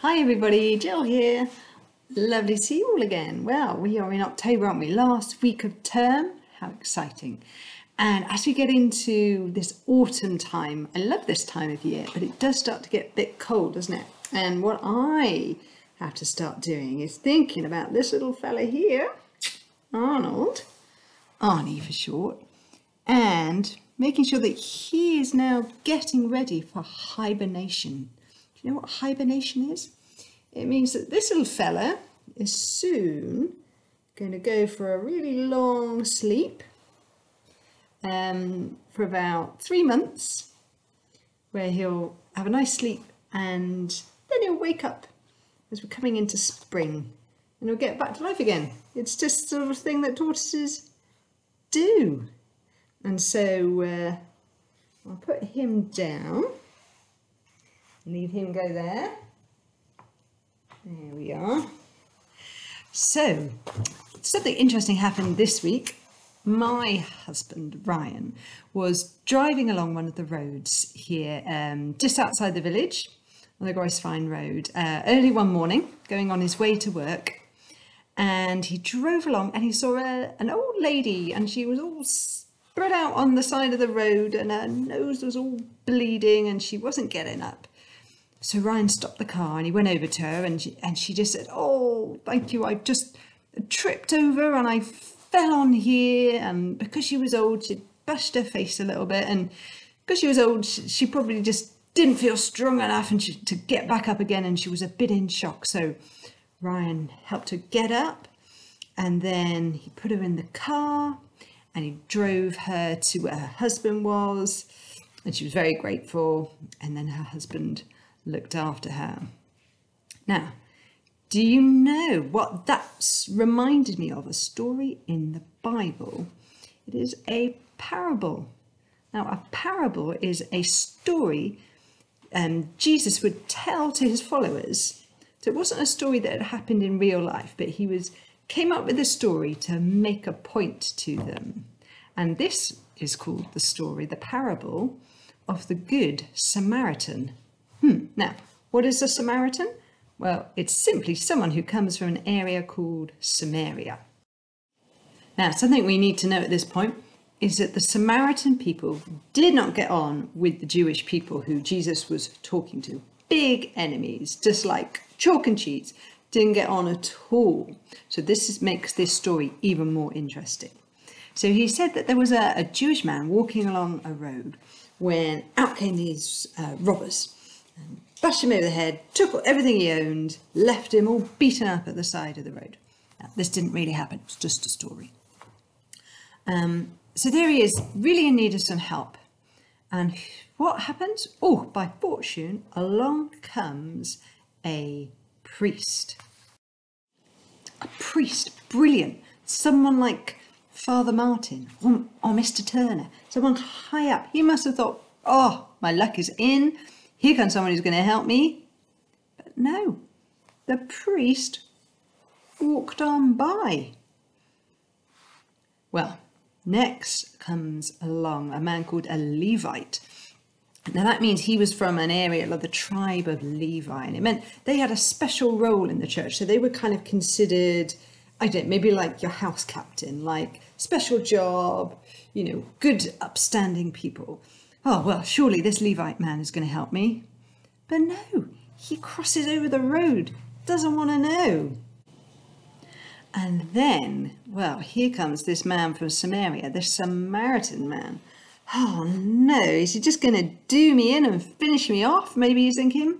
Hi everybody, Jill here. Lovely to see you all again. Well, we are in October, aren't we? Last week of term. How exciting. And as we get into this autumn time, I love this time of year, but it does start to get a bit cold, doesn't it? And what I have to start doing is thinking about this little fella here, Arnold, Arnie for short, and making sure that he is now getting ready for hibernation. Do you know what hibernation is? It means that this little fella is soon going to go for a really long sleep for about 3 months, where he'll have a nice sleep and then he'll wake up as we're coming into spring and he'll get back to life again. It's just the sort of thing that tortoises do. And so I'll put him down, leave him go there. There we are. So, something interesting happened this week. My husband, Ryan, was driving along one of the roads here, just outside the village, on the Croes-y-Parc road, early one morning, going on his way to work. And he drove along and he saw an old lady, and she was all spread out on the side of the road and her nose was all bleeding and she wasn't getting up. So Ryan stopped the car and he went over to her and she just said, "Oh, thank you, I just tripped over and I fell on here." And because she was old, she'd bashed her face a little bit, and because she was old, she probably just didn't feel strong enough to get back up again, and she was a bit in shock. So Ryan helped her get up, and then he put her in the car and he drove her to where her husband was, and she was very grateful, and then her husband looked after her. Now, do you know what that's reminded me of? A story in the Bible. It is a parable. Now, a parable is a story Jesus would tell to his followers. So it wasn't a story that had happened in real life, but he came up with a story to make a point to them. And this is called the parable of the Good Samaritan. Now, what is a Samaritan? Well, it's simply someone who comes from an area called Samaria. Now, something we need to know at this point is that the Samaritan people did not get on with the Jewish people who Jesus was talking to. Big enemies, just like chalk and cheese, didn't get on at all. So this makes this story even more interesting. So he said that there was a Jewish man walking along a road when out came these robbers. And bashed him over the head, took everything he owned, left him all beaten up at the side of the road. Now, this didn't really happen, it's just a story. So there he is, really in need of some help. And what happens? Oh, by fortune, along comes a priest. A priest, brilliant. Someone like Father Martin or Mr. Turner, someone high up. He must have thought, oh, my luck is in. Here comes someone who's going to help me. But no, the priest walked on by. Well, next comes along a man called a Levite. Now that means he was from an area of the tribe of Levi, and it meant they had a special role in the church. So they were kind of considered, I don't know, maybe like your house captain, like special job, good upstanding people. Oh, well, surely this Levite man is going to help me. But no, he crosses over the road, doesn't want to know. And then, well, here comes this man from Samaria, this Samaritan man. Oh no, is he just going to do me in and finish me off? Maybe he's thinking.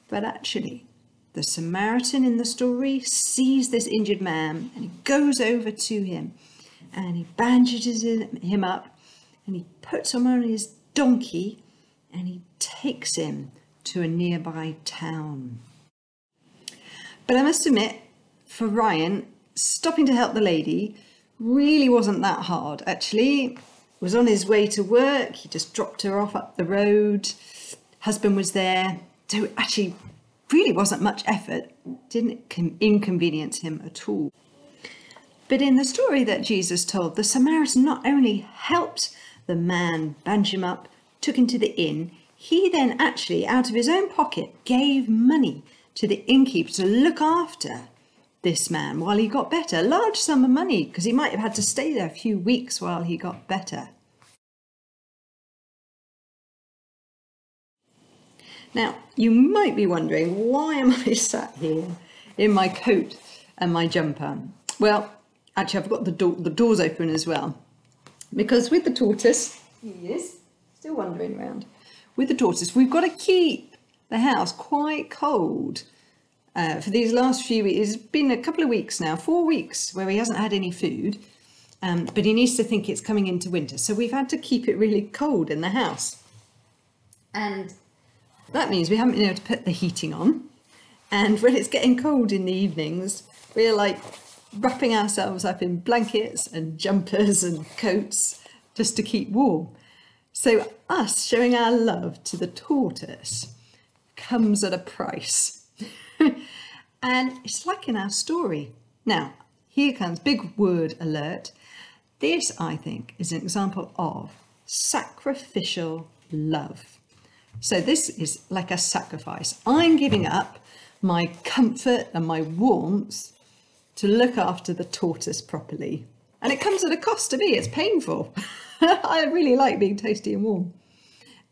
But actually, the Samaritan in the story sees this injured man and he goes over to him and he bandages him up and he puts him on his donkey and he takes him to a nearby town. But I must admit, for Ryan, stopping to help the lady really wasn't that hard. Actually, was on his way to work. He just dropped her off up the road. Husband was there. So actually really wasn't much effort. Didn't inconvenience him at all. But in the story that Jesus told, the Samaritan not only helped the man bandage him up, took him to the inn, he then actually, out of his own pocket, gave money to the innkeeper to look after this man while he got better. A large sum of money, because he might have had to stay there a few weeks while he got better. Now, you might be wondering, why am I sat here in my coat and my jumper? Well, actually, I've got the doors open as well. Because with the tortoise, he is still wandering around. With the tortoise, we've got to keep the house quite cold for these last few weeks. It's been a couple of weeks now, 4 weeks, where he hasn't had any food. But he needs to think it's coming into winter. So we've had to keep it really cold in the house. And that means we haven't been able to put the heating on. And when it's getting cold in the evenings, we're like wrapping ourselves up in blankets and jumpers and coats just to keep warm. So us showing our love to the tortoise comes at a price. And it's like in our story. Now, here comes big word alert. This, I think, is an example of sacrificial love. So this is like a sacrifice. I'm giving up my comfort and my warmth to look after the tortoise properly. And it comes at a cost to me. It's painful. I really like being toasty and warm.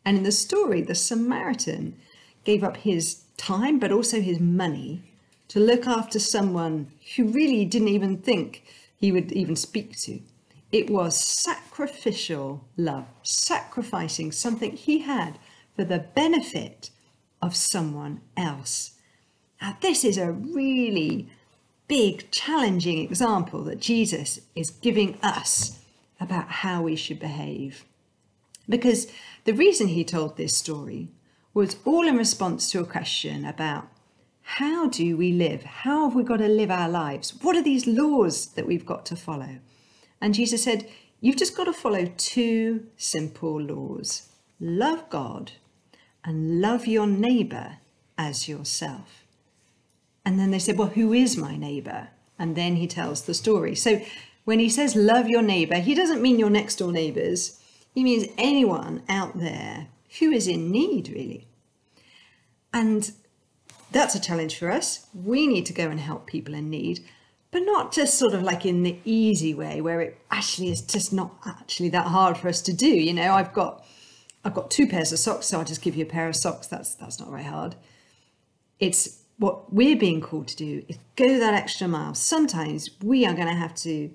And in the story, the Samaritan gave up his time, but also his money, to look after someone who really didn't even think he would even speak to. It was sacrificial love, sacrificing something he had for the benefit of someone else. Now, this is a really big, challenging example that Jesus is giving us about how we should behave. Because the reason he told this story was all in response to a question about how do we live? How have we got to live our lives? What are these laws that we've got to follow? And Jesus said, you've just got to follow 2 simple laws. Love God and love your neighbour as yourself. And then they said, well, who is my neighbour? And then he tells the story. So when he says love your neighbour, he doesn't mean your next door neighbours. He means anyone out there who is in need, really. And that's a challenge for us. We need to go and help people in need, but not just sort of like in the easy way where it actually is just not actually that hard for us to do. You know, I've got 2 pairs of socks, so I'll just give you a pair of socks. That's not very hard. It's what we're being called to do is go that extra mile. Sometimes we are going to have to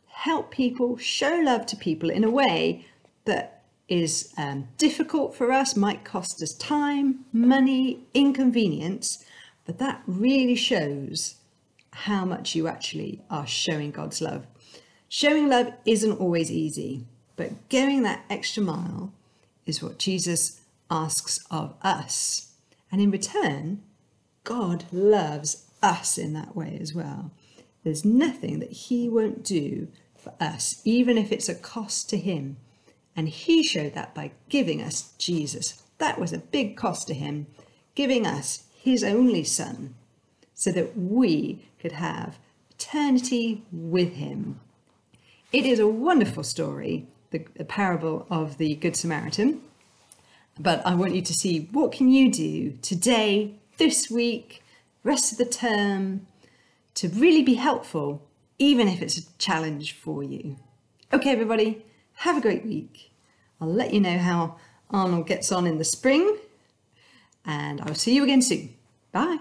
help people, show love to people in a way that is difficult for us, might cost us time, money, inconvenience, but that really shows how much you actually are showing God's love. Showing love isn't always easy, but going that extra mile is what Jesus asks of us. And in return, God loves us in that way as well. There's nothing that he won't do for us, even if it's a cost to him. And he showed that by giving us Jesus. That was a big cost to him, giving us his only son so that we could have eternity with him. It is a wonderful story, the parable of the Good Samaritan. But I want you to see, what can you do today, this week, rest of the term, to really be helpful, even if it's a challenge for you. Okay, everybody, have a great week. I'll let you know how Arnold gets on in the spring, and I'll see you again soon. Bye.